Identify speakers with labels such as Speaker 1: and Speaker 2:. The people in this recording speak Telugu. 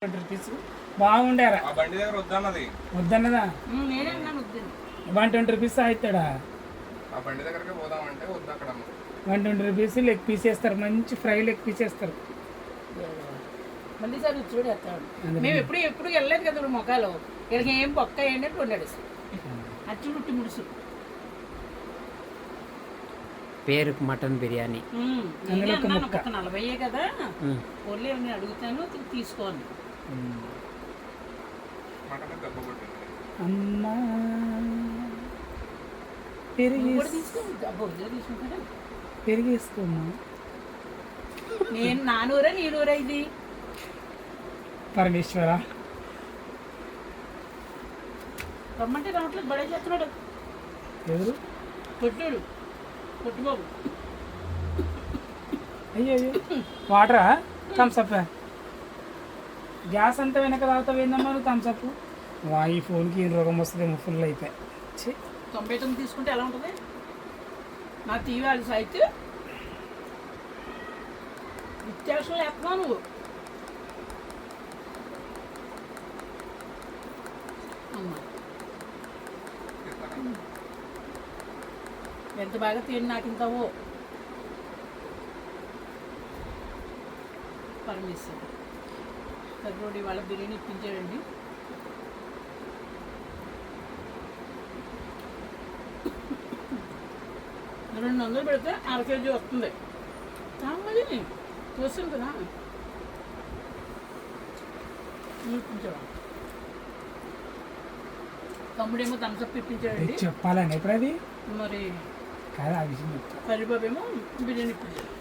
Speaker 1: రూపీస్ బాగుండారా
Speaker 2: ఆ బండి దగ్గర వద్దన్నది
Speaker 1: వద్దన్నదా
Speaker 3: నేనే అన్నాను వద్దని.
Speaker 1: 120 రూపీస్ అవుతాడా?
Speaker 2: ఆ బండి దగ్గరికి పోదామంటే వద్దు అక్కడ
Speaker 1: 120 రూపీస్ లెగ్ పీస్ వేస్తారు, మంచి ఫ్రై లెగ్ పీస్ వేస్తారు.
Speaker 3: మళ్ళీ సార్ చూడు ఎత్తాడు. మేము ఎప్పుడు వెళ్ళలేదు కదా ఇప్పుడు మొక్కలు వీళ్ళకి ఏం పక్క వేయండి అని కొన్నాడు అచ్చి ఉట్టి ముడుసు
Speaker 4: పేరుకు మటన్ బిర్యానీ.
Speaker 3: నేనే అన్నాను ఒక 40 కదా ఓన్లీ నేను అడుగుతాను తీసుకోండి.
Speaker 2: మటన్ దెబ్బ కొట్టింది.
Speaker 1: అమ్మా పెరిగి
Speaker 3: తీసుకుంటారా
Speaker 1: పెరిగేసుకోమ్మా.
Speaker 3: నేను నా నూరా నీ నూరా ఇది
Speaker 1: పరమేశ్వర
Speaker 3: రమ్మంటే రావట్లేదు. బడే చేస్తున్నాడు
Speaker 1: ఎవరు?
Speaker 3: కొట్టాడు కొట్టుబాబు.
Speaker 1: అయ్యో అయ్యో వాటరా? థమ్స్అప్ గ్యాస్ అంతా వెనక తాగుతావు ఏందమ్మా నువ్వు? థమ్స్అప్ వా ఈ ఫోన్కి ఏం రోగం వస్తుందేమో ఫుల్ అయితే.
Speaker 3: 99 తీసుకుంటే ఎలా ఉంటుంది? నా టీవీ అది సైతు విత్యాసం వేస్తున్నావు నువ్వు. అమ్మా ఎంత బాగా తిని నాకు ఇంతవో పరమేశ్వర్ కర్రోడి వాళ్ళ బిర్యానీ ఇప్పించాడండి. $200 పెడితే 1/2 కేజీ వస్తుంది. కావాలి చూస్తుంది కదా ఇప్పించాడు. తమ్ముడేమో థమ్స్అప్ ఇప్పించాడండి.
Speaker 1: చెప్పాలని ఎప్పుడు అది
Speaker 3: మరి
Speaker 1: కాదు ఆ విషయం చెప్తా.
Speaker 3: కర్రీబాబు ఏమో బిర్యానీ ఇప్పించాడు.